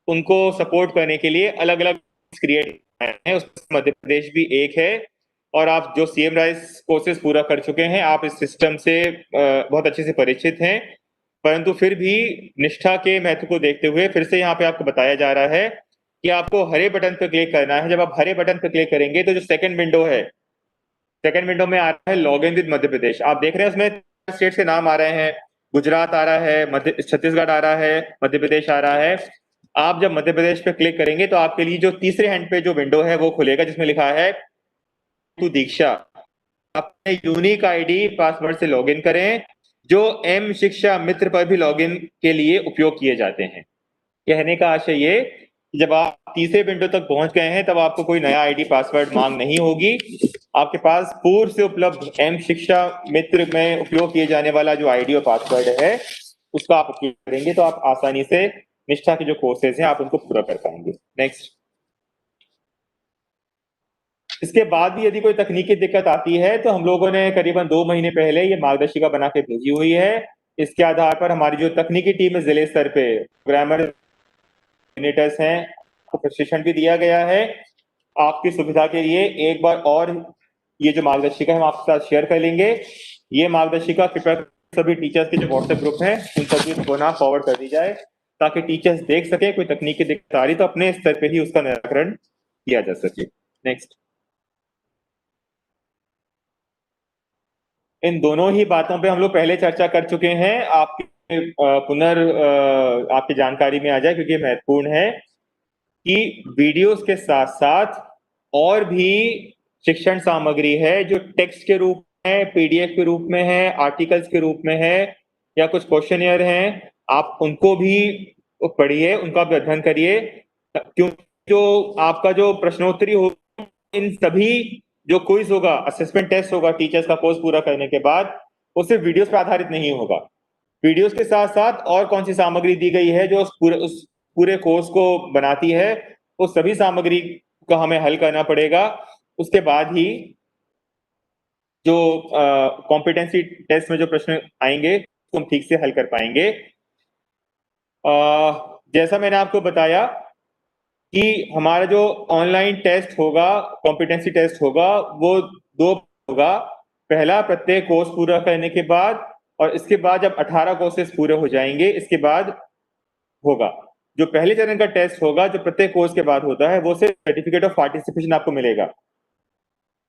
उनको सपोर्ट करने के लिए अलग अलग क्रिएट है, उसमें मध्य प्रदेश भी एक है। और आप जो सीएम राइज कोर्सेज पूरा कर चुके हैं, आप इस सिस्टम से बहुत अच्छे से परिचित हैं, परंतु फिर भी निष्ठा के महत्व को देखते हुए फिर से यहाँ पे आपको बताया जा रहा है कि आपको हरे बटन पर क्लिक करना है। जब आप हरे बटन पर क्लिक करेंगे तो जो सेकंड विंडो है, सेकंड विंडो में आ रहा है log in with Madhya Pradesh. आप देख रहे हैं उसमें स्टेट के नाम आ रहे हैं, गुजरात आ रहा है, मध्य छत्तीसगढ़ आ रहा है, मध्य प्रदेश आ रहा है। आप जब मध्य प्रदेश पे क्लिक करेंगे तो आपके लिए जो तीसरे हैंड पे जो विंडो है वो खुलेगा जिसमें लिखा है टू दीक्षा। अपने यूनिक आईडी पासवर्ड से लॉगिन करें जो एम शिक्षा मित्र पर भी लॉगिन के लिए उपयोग किए जाते हैं। कहने का आशय ये कि जब आप तीसरे विंडो तक पहुंच गए हैं तब आपको कोई नया आईडी पासवर्ड मांग नहीं होगी। आपके पास पूर्व से उपलब्ध एम शिक्षा मित्र में उपयोग किए जाने वाला जो आईडी और पासवर्ड है उसका आप उपयोग करेंगे तो आप आसानी से निष्ठा के जो कोर्सेज हैं आप उनको पूरा कर पाएंगे। नेक्स्ट। इसके बाद भी यदि कोई तकनीकी दिक्कत आती है तो हम लोगों ने करीबन 2 महीने पहले ये मार्गदर्शिका बना के भेजी हुई है। इसके आधार पर हमारी जो तकनीकी टीम है जिले स्तर पे ग्रामर कोऑर्डिनेटर्स हैं, को प्रशिक्षण भी दिया गया है। आपकी सुविधा के लिए एक बार और ये जो मार्गदर्शिका है हम आपके साथ शेयर कर लेंगे। ये मार्गदर्शिका कृपया सभी टीचर्स के जो व्हाट्सएप ग्रुप हैं उन सभी को ना फॉरवर्ड कर दी जाए ताकि टीचर्स देख सके कोई तकनीकी दिक्कत आ रही तो अपने स्तर पे ही उसका निराकरण किया जा सके। नेक्स्ट। इन दोनों ही बातों पे हम लोग पहले चर्चा कर चुके हैं। आपके आपकी जानकारी में आ जाए, क्योंकि महत्वपूर्ण है कि वीडियोस के साथ साथ और भी शिक्षण सामग्री है जो टेक्स्ट के रूप में, पीडीएफ के रूप में है, आर्टिकल्स के रूप में है, या कुछ क्वेश्चनियर हैं, आप उनको भी पढ़िए, उनका भी अध्ययन करिए। क्योंकि जो आपका जो प्रश्नोत्तरी होगा, इन सभी जो क्विज होगा, असेसमेंट टेस्ट होगा टीचर्स का कोर्स पूरा करने के बाद, वो सिर्फ वीडियोस पर आधारित नहीं होगा। वीडियोस के साथ साथ और कौन सी सामग्री दी गई है जो उस पूरे कोर्स को बनाती है, वो सभी सामग्री को हमें हल करना पड़ेगा। उसके बाद ही जो कॉम्पिटेंसी टेस्ट में जो प्रश्न आएंगे तो हम ठीक से हल कर पाएंगे। जैसा मैंने आपको बताया कि हमारा जो ऑनलाइन टेस्ट होगा, कॉम्पिटेंसी टेस्ट होगा, वो 2 होगा। पहला प्रत्येक कोर्स पूरा करने के बाद, और इसके बाद जब 18 कोर्सेज पूरे हो जाएंगे इसके बाद होगा। जो पहले चरण का टेस्ट होगा, जो प्रत्येक कोर्स के बाद होता है, वो सिर्फ सर्टिफिकेट ऑफ पार्टिसिपेशन आपको मिलेगा।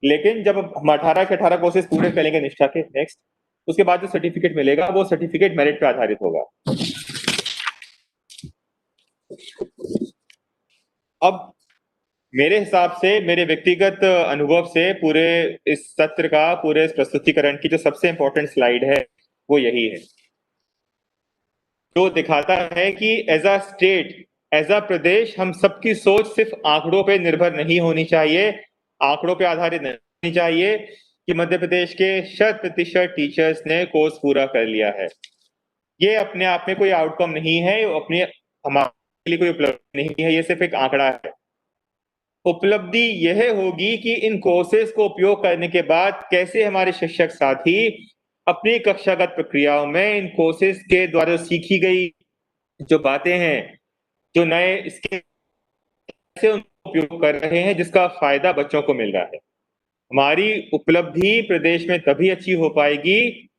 लेकिन जब हम 18 के 18 कोर्सेज पूरे करेंगे निष्ठा के नेक्स्ट, उसके बाद जो सर्टिफिकेट मिलेगा वो सर्टिफिकेट मेरिट पे आधारित होगा। अब मेरे हिसाब से, मेरे व्यक्तिगत अनुभव से, पूरे इस सत्र का, पूरे इस प्रस्तुतिकरण की जो सबसे इंपॉर्टेंट स्लाइड है वो यही है, जो दिखाता है कि as a state, as a प्रदेश, हम सबकी सोच सिर्फ आंकड़ों पे निर्भर नहीं होनी चाहिए, आंकड़ों पे आधारित नहीं होनी चाहिए कि मध्य प्रदेश के 100% टीचर्स ने कोर्स पूरा कर लिया है। ये अपने आप में कोई आउटकम नहीं है, अपने हमारे लिए कोई उपलब्धि नहीं है, ये सिर्फ एक आंकड़ा है। उपलब्धि यह होगी कि इन कोर्सेज को उपयोग करने के बाद कैसे हमारे शिक्षक साथी अपनी कक्षागत प्रक्रियाओं में इन कोर्सेज के द्वारा सीखी गई जो बातें हैं, जो नए इसके कैसे उनको उपयोग कर रहे हैं, जिसका फायदा बच्चों को मिल रहा है। हमारी उपलब्धि प्रदेश में तभी अच्छी हो पाएगी,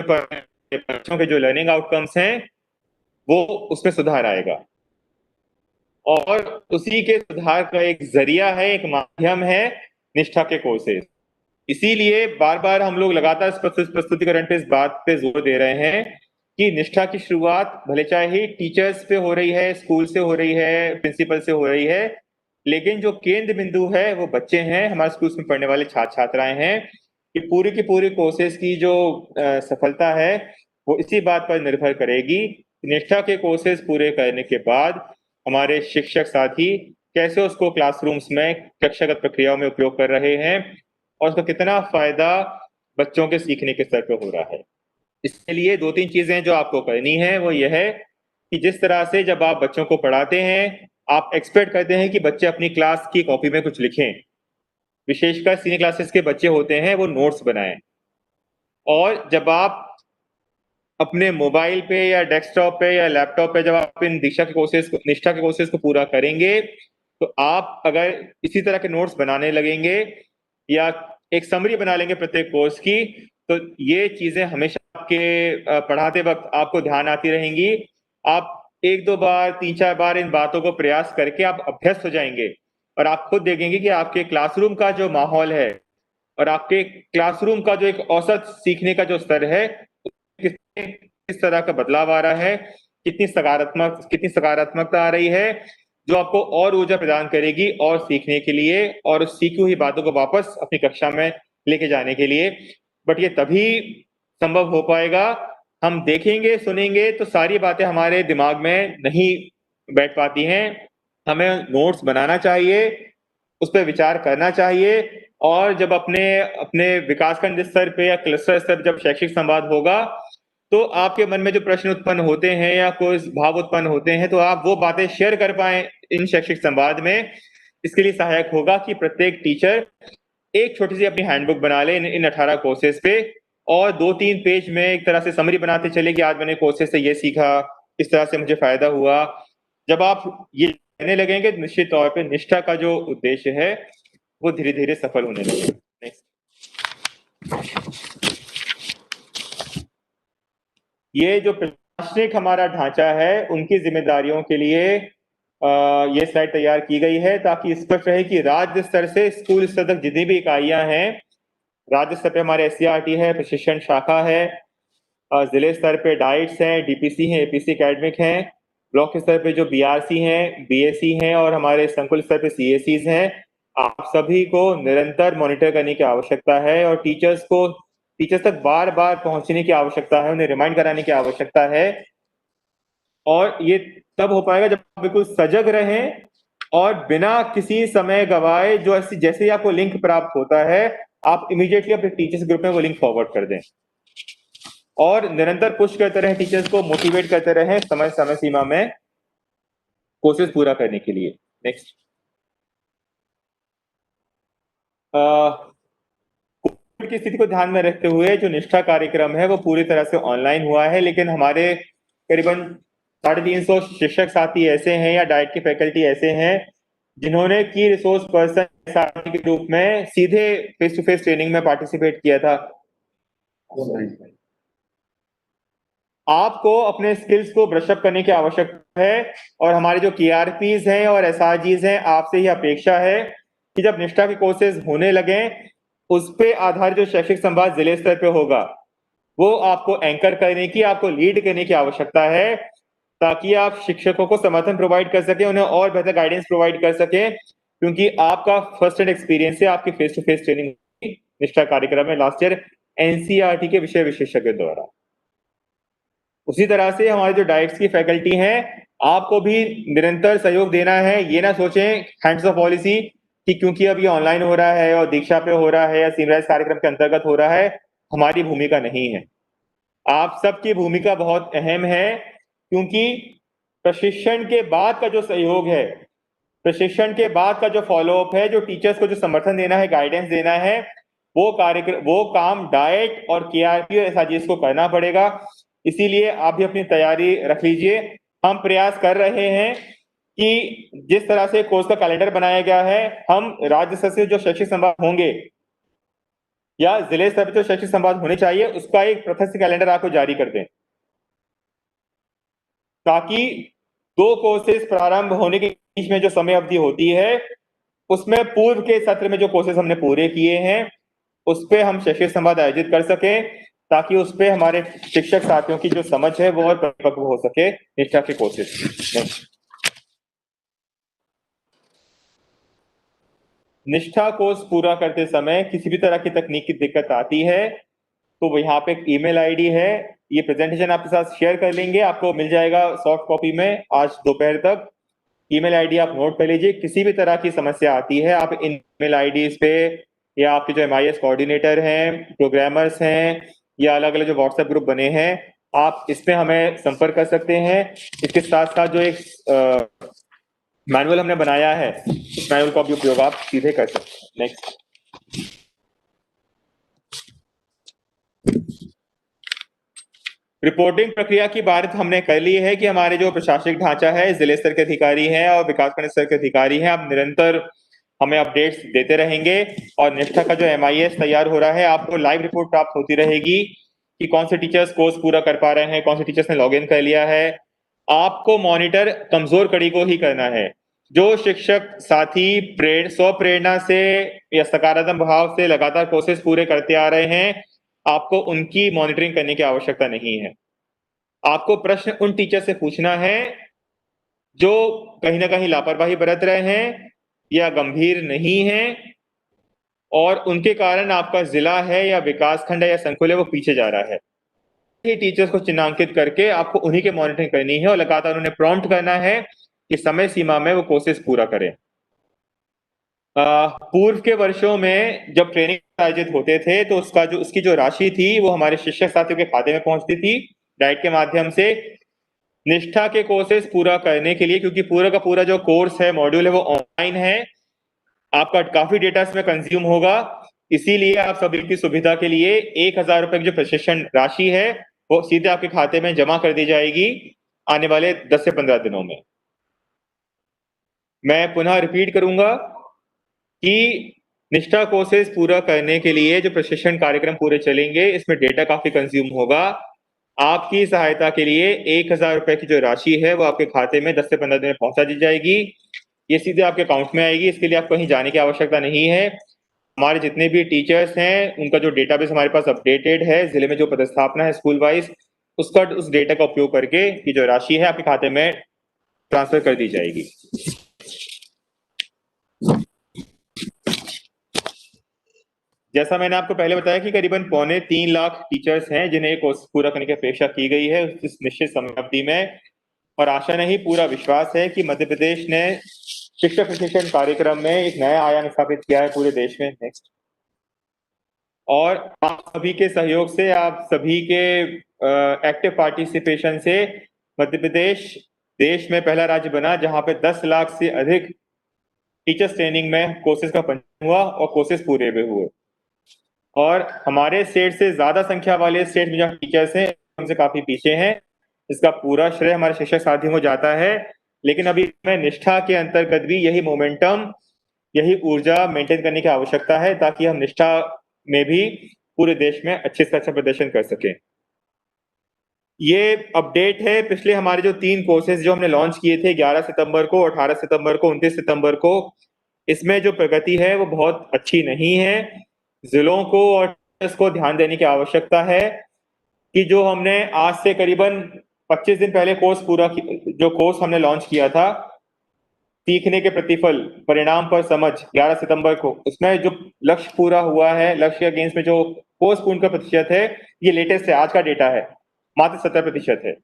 बच्चों के जो लर्निंग आउटकम्स हैं वो उसमें सुधार आएगा, और उसी के सुधार का एक जरिया है, एक माध्यम है निष्ठा के कोर्सेज। इसीलिए बार बार हम लोग लगातार प्रस्तुतिकरण पे इस बात पे जोर दे रहे हैं कि निष्ठा की शुरुआत भले चाहे टीचर्स पे हो रही है, स्कूल से हो रही है, प्रिंसिपल से हो रही है, लेकिन जो केंद्र बिंदु है वो बच्चे हैं, हमारे स्कूल में पढ़ने वाले छात्र छात्राएं हैं। कि पूरी की पूरी कोर्सेज की जो सफलता है वो इसी बात पर निर्भर करेगी, निष्ठा के कोर्सेज पूरे करने के बाद हमारे शिक्षक साथी कैसे उसको क्लासरूम्स में कक्षागत प्रक्रियाओं में उपयोग कर रहे हैं, और उसका कितना फायदा बच्चों के सीखने के स्तर पर हो रहा है। इसके लिए 2-3 चीजें जो आपको करनी है वो यह है कि जिस तरह से जब आप बच्चों को पढ़ाते हैं, आप एक्सपेक्ट करते हैं कि बच्चे अपनी क्लास की कॉपी में कुछ लिखें, विशेषकर सीनियर क्लासेस के बच्चे होते हैं वो नोट्स बनाएं। और जब आप अपने मोबाइल पे या डेस्कटॉप पे या लैपटॉप पे जब आप इन दीक्षा के कोर्सेज को, निष्ठा के कोर्सेज को पूरा करेंगे, तो आप अगर इसी तरह के नोट्स बनाने लगेंगे या एक समरी बना लेंगे प्रत्येक कोर्स की, तो ये चीजें हमेशा आपके पढ़ाते वक्त आपको ध्यान आती रहेंगी। आप 1-2 बार, 3-4 बार इन बातों को प्रयास करके आप अभ्यस्त हो जाएंगे, और आप खुद देखेंगे कि आपके क्लासरूम का जो माहौल है और आपके क्लासरूम का जो एक औसत सीखने का जो स्तर है, किस तरह का बदलाव आ रहा है, कितनी सकारात्मकता आ रही है, जो आपको और ऊर्जा प्रदान करेगी और सीखने के लिए और उस सीखी हुई बातों को वापस अपनी कक्षा में लेके जाने के लिए। बट ये तभी संभव हो पाएगा, हम देखेंगे सुनेंगे तो सारी बातें हमारे दिमाग में नहीं बैठ पाती हैं। हमें नोट्स बनाना चाहिए, उस पर विचार करना चाहिए, और जब अपने अपने विकासखंड स्तर पे या क्लस्टर स्तर जब शैक्षिक संवाद होगा, तो आपके मन में जो प्रश्न उत्पन्न होते हैं या कोई भाव उत्पन्न होते हैं, तो आप वो बातें शेयर कर पाए इन शैक्षिक संवाद में। इसके लिए सहायक होगा कि प्रत्येक टीचर एक छोटी सी अपनी हैंडबुक बना ले इन 18 कोर्सेज पे, और 2-3 पेज में एक तरह से समरी बनाते चले कि आज मैंने कोर्सेज से ये सीखा, इस तरह से मुझे फायदा हुआ। जब आप ये कहने लगेंगे, निश्चित तौर पे निष्ठा का जो उद्देश्य है वो धीरे धीरे सफल होने लगेगा। ये जो प्रशासनिक हमारा ढांचा है, उनकी जिम्मेदारियों के लिए ये स्लाइड तैयार की गई है, ताकि स्पष्ट रहे कि राज्य स्तर से स्कूल स्तर तक जितनी भी इकाइयां हैं, राज्य स्तर पे हमारे SCRT है, प्रशिक्षण शाखा है, जिले स्तर पे डाइट्स हैं, डीपीसी हैं, एपीसी एकेडमिक हैं, ब्लॉक स्तर पे जो बीआरसी हैं, बीएससी हैं और हमारे संकुल स्तर पे सीएसीज हैं। आप सभी को निरंतर मॉनिटर करने की आवश्यकता है और टीचर्स तक बार बार पहुंचने की आवश्यकता है, उन्हें रिमाइंड कराने की आवश्यकता है। और ये तब हो पाएगा जब आप बिल्कुल सजग रहें और बिना किसी समय गवाए, जो जैसे ही आपको लिंक प्राप्त होता है आप इमीडिएटली अपने टीचर्स ग्रुप में वो लिंक फॉरवर्ड कर दें और निरंतर पुश करते रहें, टीचर्स को मोटिवेट करते रहें समय समय सीमा में कोर्सेज पूरा करने के लिए। नेक्स्ट, कोविड की स्थिति को ध्यान में रखते हुए जो निष्ठा कार्यक्रम है वो पूरी तरह से ऑनलाइन हुआ है, लेकिन हमारे करीबन 350 शिक्षक साथी ऐसे हैं या डाइट के फैकल्टी ऐसे हैं जिन्होंने की रिसोर्स पर्सन साथी के रूप में सीधे फेस टू फेस ट्रेनिंग में पार्टिसिपेट किया था। आपको अपने स्किल्स को ब्रशअप करने की आवश्यकता है और हमारे जो केआरपीज हैं और एसआरजीज हैं आपसे ही अपेक्षा है कि जब निष्ठा के कोर्सेज होने लगे उस पे आधारित जो शैक्षिक संवाद जिले स्तर पे होगा वो आपको एंकर करने की, आपको लीड करने की आवश्यकता है ताकि आप शिक्षकों को समर्थन प्रोवाइड कर सके, उन्हें और बेहतर गाइडेंस प्रोवाइड कर सके, क्योंकि आपका फर्स्ट हैंड एक्सपीरियंस है आपकी फेस टू फेस ट्रेनिंग निष्ठा कार्यक्रम में लास्ट ईयर एनसीईआरटी के विषय विशेषज्ञ द्वारा। उसी तरह से हमारे जो डाइट्स की फैकल्टी हैं आपको भी निरंतर सहयोग देना है। ये ना सोचें हैंड्स ऑफ पॉलिसी कि क्योंकि अब ये ऑनलाइन हो रहा है और दीक्षा पे हो रहा है या सीमराइज कार्यक्रम के अंतर्गत हो रहा है हमारी भूमिका नहीं है। आप सबकी भूमिका बहुत अहम है, क्योंकि प्रशिक्षण के बाद का जो सहयोग है, प्रशिक्षण के बाद का जो फॉलोअप है, जो टीचर्स को जो समर्थन देना है, गाइडेंस देना है, वो काम डाइट और केआरपी और एसआरजीएस को करना पड़ेगा। इसीलिए आप भी अपनी तैयारी रख लीजिए। हम प्रयास कर रहे हैं कि जिस तरह से कोर्स का कैलेंडर बनाया गया है हम राज्य स्तर से जो शैक्षिक संवाद होंगे या जिले स्तर पर जो शैक्षिक संवाद होने चाहिए उसका एक पृथक कैलेंडर आपको जारी कर दें, ताकि 2 कोर्सेज प्रारंभ होने के बीच में जो समय अवधि होती है उसमें पूर्व के सत्र में जो कोर्सेज हमने पूरे किए हैं उस पे हम शैक्षिक संवाद आयोजित कर सके, ताकि उस पे हमारे शिक्षक साथियों की जो समझ है वो और परिपक्व हो सके निष्ठा के कोर्सेज। निष्ठा कोर्स पूरा करते समय किसी भी तरह की तकनीक की दिक्कत आती है तो यहाँ पे एक ईमेल आईडी है, ये प्रेजेंटेशन आपके साथ शेयर कर लेंगे, आपको मिल जाएगा सॉफ्ट कॉपी में आज दोपहर तक। ईमेल आईडी आप नोट कर लीजिए। किसी भी तरह की समस्या आती है आप इन ईमेल आईडीज पे या आपके जो एमआईएस कोऑर्डिनेटर हैं, प्रोग्रामर्स हैं या अलग अलग जो व्हाट्सएप ग्रुप बने हैं आप इसमें हमें संपर्क कर सकते हैं। इसके साथ साथ जो एक मैनुअल हमने बनाया है उस मैनुअल का भी उपयोग आप सीधे कर सकते हैं। नेक्स्ट, रिपोर्टिंग प्रक्रिया की बात हमने कर ली है कि हमारे जो प्रशासनिक ढांचा है, जिले स्तर के अधिकारी हैं और विकासखंड स्तर के अधिकारी हैं, आप निरंतर हमें अपडेट्स देते रहेंगे और निष्ठा का जो एमआईएस तैयार हो रहा है आपको लाइव रिपोर्ट प्राप्त होती रहेगी कि कौन से टीचर्स कोर्स पूरा कर पा रहे हैं, कौन से टीचर्स ने लॉग इन कर लिया है। आपको मॉनिटर कमजोर कड़ी को ही करना है। जो शिक्षक साथी स्वप्रेरणा से या सकारात्मक भाव से लगातार कोर्सेज पूरे करते आ रहे हैं आपको उनकी मॉनिटरिंग करने की आवश्यकता नहीं है। आपको प्रश्न उन टीचर से पूछना है जो कहीं ना कहीं लापरवाही बरत रहे हैं या गंभीर नहीं है और उनके कारण आपका जिला है या विकासखंड है या संकुल है वो पीछे जा रहा है। ये टीचर्स को चिन्हांकित करके आपको उन्हीं के मॉनिटरिंग करनी है और लगातार उन्हें प्रॉम्प्ट करना है कि समय सीमा में वो कोर्सेज पूरा करें। पूर्व के वर्षों में जब ट्रेनिंग आयोजित होते थे तो उसकी जो राशि थी वो हमारे शिक्षक साथियों के खाते में पहुंचती थी डाइट के माध्यम से। निष्ठा के कोर्सेज पूरा करने के लिए, क्योंकि पूरा का पूरा जो कोर्स है, मॉड्यूल है, वो ऑनलाइन है, आपका काफी डेटा इसमें कंज्यूम होगा, इसीलिए आप सभी की सुविधा के लिए 1000 रुपए की जो प्रशिक्षण राशि है वो सीधे आपके खाते में जमा कर दी जाएगी आने वाले 10 से 15 दिनों में। मैं पुनः रिपीट करूंगा कि निष्ठा कोर्सेज पूरा करने के लिए जो प्रशिक्षण कार्यक्रम पूरे चलेंगे इसमें डेटा काफी कंज्यूम होगा। आपकी सहायता के लिए 1000 रुपए की जो राशि है वो आपके खाते में 10 से 15 दिन में पहुंचा दी जाएगी। ये सीधे आपके अकाउंट में आएगी, इसके लिए आपको कहीं जाने की आवश्यकता नहीं है। हमारे जितने भी टीचर्स हैं उनका जो डेटाबेस हमारे पास अपडेटेड है, जिले में जो पदस्थापना है स्कूल वाइज, उसका उस डेटा का उपयोग करके ये जो राशि है आपके खाते में ट्रांसफर कर दी जाएगी। जैसा मैंने आपको पहले बताया कि करीबन 2.25 लाख टीचर्स हैं जिन्हें कोर्स पूरा करने की अपेक्षा की गई है इस निश्चित समय अवधि में, और आशा नहीं पूरा विश्वास है कि मध्य प्रदेश ने शिक्षक प्रशिक्षण कार्यक्रम में एक नया आयाम स्थापित किया है पूरे देश में। नेक्स्ट। और आप सभी के सहयोग से, आप सभी के एक्टिव पार्टिसिपेशन से मध्य प्रदेश देश में पहला राज्य बना जहां पे 10 लाख से अधिक टीचर्स ट्रेनिंग में कोर्सेज का पंजीकरण हुआ और कोर्सेज पूरे भी हुए। और हमारे स्टेट से ज्यादा संख्या वाले स्टेट में जहाँ टीचर्स हैं हमसे काफी पीछे हैं। इसका पूरा श्रेय हमारे शिक्षक साथियों को जाता है, लेकिन अभी हमें निष्ठा के अंतर्गत भी यही मोमेंटम, यही ऊर्जा मेंटेन करने की आवश्यकता है ताकि हम निष्ठा में भी पूरे देश में अच्छे से अच्छा प्रदर्शन कर सकें। ये अपडेट है पिछले हमारे जो 3 कोर्सेज जो हमने लॉन्च किए थे 11 सितंबर को, 18 सितंबर को, 29 सितंबर को। इसमें जो प्रगति है वो बहुत अच्छी नहीं है। जिलों को और टीचर्स को ध्यान देने की आवश्यकता है कि जो हमने आज से करीबन 25 दिन पहले जो कोर्स हमने लॉन्च किया था, सीखने के प्रतिफल परिणाम पर समझ 11 सितंबर को, उसमें जो लक्ष्य पूरा हुआ है, लक्ष्य के अगेंस्ट में जो कोर्स पूर्ण का प्रतिशत है, ये लेटेस्ट है, आज का डेटा है, मात्र 70% है।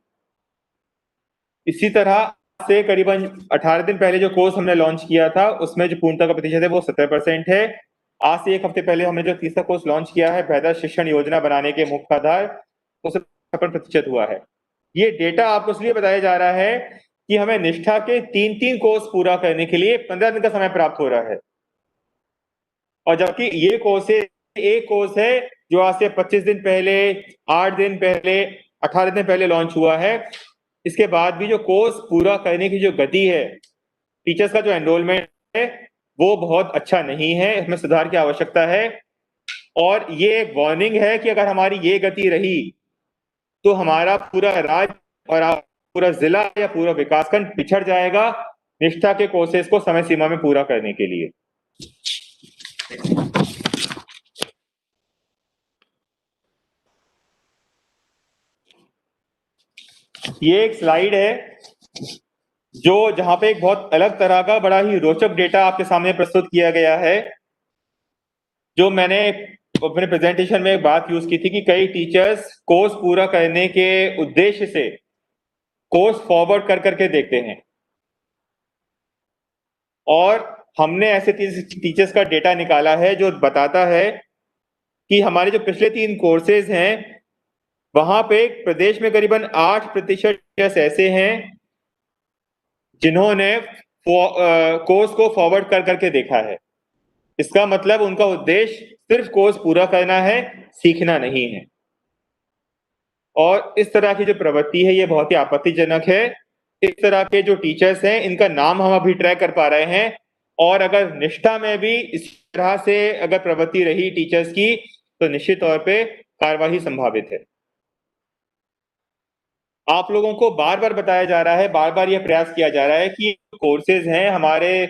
इसी तरह से करीबन 18 दिन पहले जो कोर्स हमने लॉन्च किया था उसमें जो पूर्णता का प्रतिशत है वो 70% है। आज से एक हफ्ते पहले हमने जो तीसरा कोर्स लॉन्च किया है बेहतर शिक्षण योजना बनाने के मुख्य आधार, वो 57% हुआ है। ये डेटा आपको इसलिए बताया जा रहा है कि हमें निष्ठा के 3-3 कोर्स पूरा करने के लिए 15 दिन का समय प्राप्त हो रहा है, और जबकि ये कोर्स एक कोर्स है जो आज से 25 दिन पहले, 8 दिन पहले, 18 दिन पहले लॉन्च हुआ है। इसके बाद भी जो कोर्स पूरा करने की जो गति है, टीचर्स का जो एनरोलमेंट है वो बहुत अच्छा नहीं है, इसमें सुधार की आवश्यकता है। और ये एक वार्निंग है कि अगर हमारी ये गति रही तो हमारा पूरा राज्य और पूरा जिला या पूरा विकासखंड पिछड़ जाएगा निष्ठा के कोर्सेज को समय सीमा में पूरा करने के लिए। ये एक स्लाइड है जो जहां पे एक बहुत अलग तरह का बड़ा ही रोचक डेटा आपके सामने प्रस्तुत किया गया है। जो मैंने अपने प्रेजेंटेशन में एक बात यूज की थी कि कई टीचर्स कोर्स पूरा करने के उद्देश्य से कोर्स फॉरवर्ड कर करके देखते हैं, और हमने ऐसे टीचर्स का डेटा निकाला है जो बताता है कि हमारे जो पिछले 3 कोर्सेज हैं वहां पे प्रदेश में करीबन 8% टीचर्स ऐसे हैं जिन्होंने कोर्स को फॉरवर्ड कर करके देखा है। इसका मतलब उनका उद्देश्य सिर्फ कोर्स पूरा करना है, सीखना नहीं है। और इस तरह की जो प्रवृत्ति है ये बहुत ही आपत्तिजनक है। इस तरह के जो टीचर्स हैं इनका नाम हम अभी ट्रैक कर पा रहे हैं, और अगर निष्ठा में भी इस तरह से अगर प्रवृत्ति रही टीचर्स की तो निश्चित तौर पे कार्यवाही संभावित है। आप लोगों को बार बार बताया जा रहा है, बार बार यह प्रयास किया जा रहा है कि कोर्सेज हैं हमारे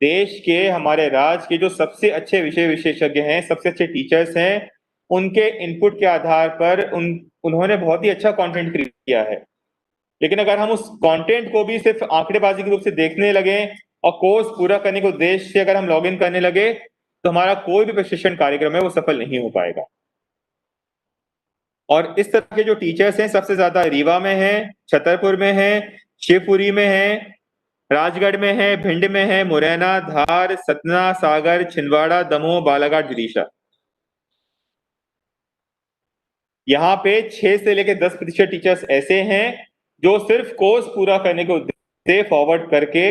देश के, हमारे राज्य के जो सबसे अच्छे विषय विशेषज्ञ हैं, सबसे अच्छे टीचर्स हैं, उनके इनपुट के आधार पर उन्होंने बहुत ही अच्छा कंटेंट क्रिएट किया है। लेकिन अगर हम उस कंटेंट को भी सिर्फ आंकड़ेबाजी के रूप से देखने लगे और कोर्स पूरा करने के उद्देश्य से अगर हम लॉग इन करने लगे तो हमारा कोई भी प्रशिक्षण कार्यक्रम है वो सफल नहीं हो पाएगा। और इस तरह के जो टीचर्स हैं सबसे ज्यादा रीवा में हैं, छतरपुर में हैं, शिवपुरी में हैं, राजगढ़ में है, भिंड में है, मुरैना, धार, सतना, सागर, छिंदवाड़ा, दमोह, बालाघाट, विदिशा। यहाँ पे 6 से लेकर 10% टीचर्स ऐसे हैं जो सिर्फ कोर्स पूरा करने के उद्देश्य से फॉरवर्ड करके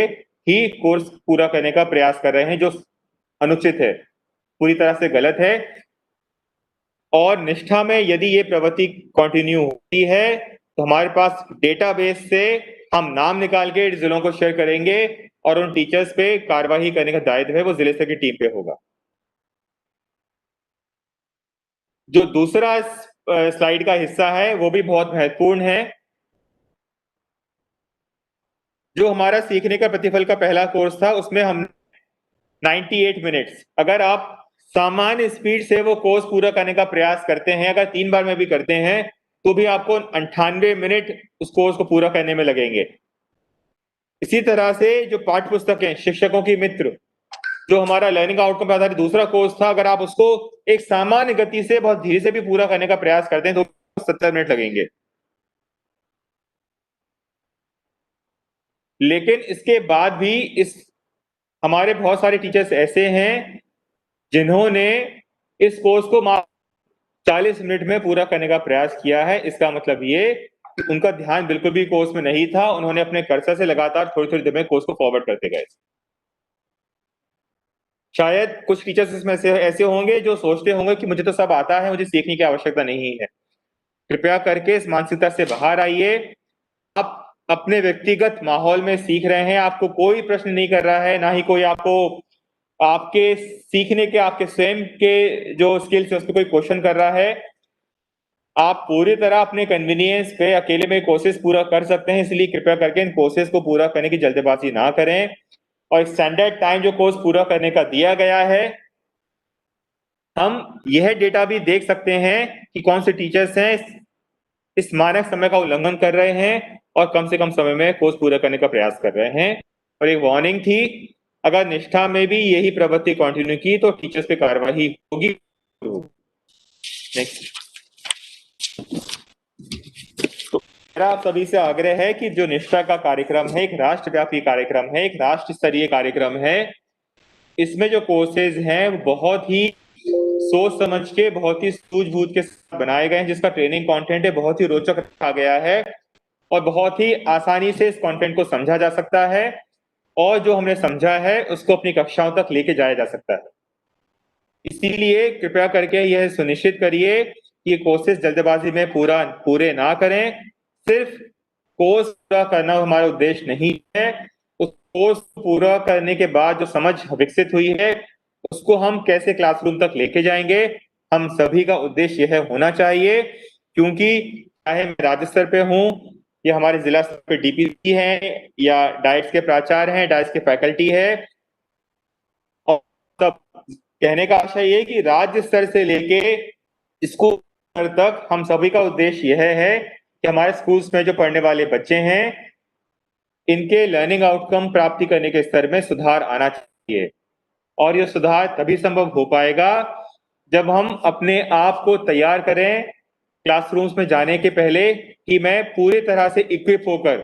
ही कोर्स पूरा करने का प्रयास कर रहे हैं, जो अनुचित है, पूरी तरह से गलत है। और निष्ठा में यदि ये प्रवृत्ति कंटिन्यू होती है तो हमारे पास डेटाबेस से हम नाम निकाल के जिलों को शेयर करेंगे और उन टीचर्स पे कार्यवाही करने का दायित्व है वो जिले स्तर की टीम पे होगा। जो दूसरा स्लाइड का हिस्सा है वो भी बहुत महत्वपूर्ण है। जो हमारा सीखने का प्रतिफल का पहला कोर्स था उसमें हम 98 मिनट्स, अगर आप सामान्य स्पीड से वो कोर्स पूरा करने का प्रयास करते हैं, अगर 3 बार में भी करते हैं तो भी आपको 98 मिनट उस कोर्स को पूरा करने में लगेंगे। इसी तरह से जो पाठ्य पुस्तकें शिक्षकों की मित्र, जो हमारा लर्निंग आउटकम पर आधारित दूसरा कोर्स था, अगर आप उसको एक सामान्य गति से बहुत धीरे से भी पूरा करने का प्रयास करते हैं तो 70 मिनट लगेंगे। लेकिन इसके बाद भी इस हमारे बहुत सारे टीचर्स ऐसे हैं जिन्होंने इस कोर्स को 40 मिनट में पूरा करने का प्रयास किया है। इसका मतलब ये कि उनका ध्यान बिल्कुल भी कोर्स में नहीं था, उन्होंने अपने कर्सर से लगातार थोड़ी थोड़ी देर में कोर्स को फॉरवर्ड करते गए। शायद कुछ टीचर्स इसमें से ऐसे होंगे जो सोचते होंगे कि मुझे तो सब आता है, मुझे सीखने की आवश्यकता नहीं है। कृपया करके इस मानसिकता से बाहर आइए। आप अपने व्यक्तिगत माहौल में सीख रहे हैं, आपको कोई प्रश्न नहीं कर रहा है, ना ही कोई आपको आपके सीखने के, आपके स्वयं के जो स्किल्स है उस पर कोई क्वेश्चन कर रहा है। आप पूरी तरह अपने कन्वीनियंस पे अकेले में कोर्सेज पूरा कर सकते हैं, इसलिए कृपया करके इन कोर्सेज को पूरा करने की जल्दबाजी ना करें। और स्टैंडर्ड टाइम जो कोर्स पूरा करने का दिया गया है, हम यह डेटा भी देख सकते हैं कि कौन से टीचर्स हैं इस मानक समय का उल्लंघन कर रहे हैं और कम से कम समय में कोर्स पूरा करने का प्रयास कर रहे हैं। और एक वार्निंग थी, अगर निष्ठा में भी यही प्रवृत्ति कंटिन्यू की तो टीचर्स पे कार्रवाई होगी। नेक्स्ट। तो मेरा आप सभी से आग्रह है कि जो निष्ठा का कार्यक्रम है, एक राष्ट्रव्यापी कार्यक्रम है, एक राष्ट्र स्तरीय कार्यक्रम है। इसमें जो कोर्सेज हैं वो बहुत ही सोच समझ के, बहुत ही सूझबूझ के साथ बनाए गए हैं, जिसका ट्रेनिंग कंटेंट है बहुत ही रोचक रखा गया है और बहुत ही आसानी से इस कंटेंट को समझा जा सकता है और जो हमने समझा है उसको अपनी कक्षाओं तक लेके जाया जा सकता है। इसीलिए कृपया करके यह सुनिश्चित करिए कि कोर्सेज जल्दबाजी में पूरे ना करें। सिर्फ कोर्स पूरा करना हमारा उद्देश्य नहीं है, उस कोर्स पूरा करने के बाद जो समझ विकसित हुई है उसको हम कैसे क्लासरूम तक लेके जाएंगे, हम सभी का उद्देश्य यह होना चाहिए। क्योंकि चाहे मैं राज्य स्तर पे हूँ या हमारे जिला स्तर पे डीपीसी हैं या डाइट्स के प्राचार्य हैं, डाइट्स के फैकल्टी है, और सब कहने का आशय ये कि राज्य स्तर से लेके स्कूल स्तर तक हम सभी का उद्देश्य यह है कि हमारे स्कूल्स में जो पढ़ने वाले बच्चे हैं इनके लर्निंग आउटकम प्राप्ति करने के स्तर में सुधार आना चाहिए। और यह सुधार तभी संभव हो पाएगा जब हम अपने आप को तैयार करें क्लासरूम्स में जाने के पहले कि मैं पूरी तरह से इक्विप होकर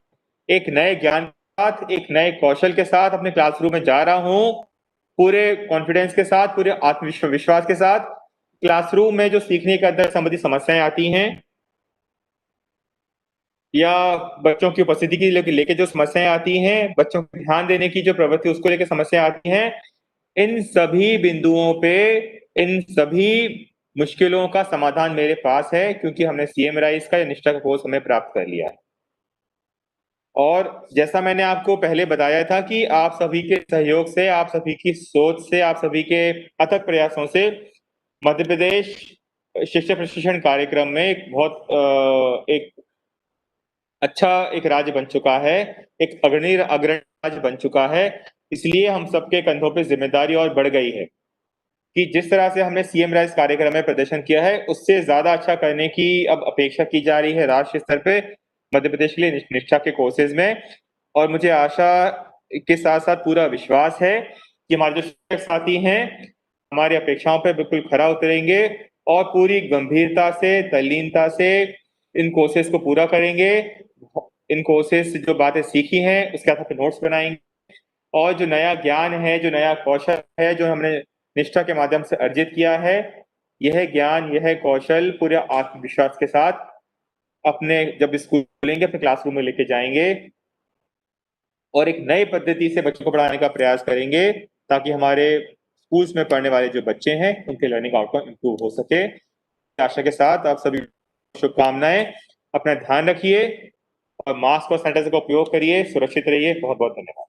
एक नए ज्ञान के साथ, एक नए कौशल के साथ अपने क्लासरूम में जा रहा हूं, पूरे कॉन्फिडेंस के साथ, पूरे आत्मविश्वास के साथ। क्लासरूम में जो सीखने के अंदर संबंधी समस्याएं आती हैं या बच्चों की उपस्थिति की लेके जो समस्याएं आती हैं, बच्चों को ध्यान देने की जो प्रवृत्ति उसको लेकर समस्या आती हैं, इन सभी बिंदुओं पे, इन सभी मुश्किलों का समाधान मेरे पास है, क्योंकि हमने सीएम राइज का या निष्ठा का कोर्स हमें प्राप्त कर लिया है। और जैसा मैंने आपको पहले बताया था कि आप सभी के सहयोग से, आप सभी की सोच से, आप सभी के अथक प्रयासों से मध्य प्रदेश शिक्षक प्रशिक्षण कार्यक्रम में एक बहुत एक अच्छा एक राज्य बन चुका है, एक अग्रणी राज्य बन चुका है। इसलिए हम सबके कंधों पे जिम्मेदारी और बढ़ गई है कि जिस तरह से हमने सीएम राइज कार्यक्रम में प्रदर्शन किया है उससे ज्यादा अच्छा करने की अब अपेक्षा की जा रही है राष्ट्रीय स्तर पे मध्य प्रदेश के लिए निष्ठा के कोर्सेज में। और मुझे आशा के साथ साथ पूरा विश्वास है कि हमारे जो शिक्षक साथी हैं हमारी अपेक्षाओं पर बिल्कुल खरा उतरेंगे और पूरी गंभीरता से, तल्लीनता से इन कोर्सेज को पूरा करेंगे। इन कोर्सेज से जो बातें सीखी हैं उसके आधार पर नोट्स बनाएंगे और जो नया ज्ञान है, जो नया कौशल है, जो हमने निष्ठा के माध्यम से अर्जित किया है, यह ज्ञान, यह कौशल पूरे आत्मविश्वास के साथ अपने जब स्कूल खोलेंगे अपने क्लासरूम में लेके जाएंगे और एक नई पद्धति से बच्चों को पढ़ाने का प्रयास करेंगे ताकि हमारे स्कूल्स में पढ़ने वाले जो बच्चे हैं उनके लर्निंग आउटकम इंप्रूव हो सके। आशा के साथ आप सभी शुभकामनाएं। अपना ध्यान रखिए और मास्क और सैनिटाइजर का उपयोग करिए। सुरक्षित रहिए। बहुत बहुत धन्यवाद।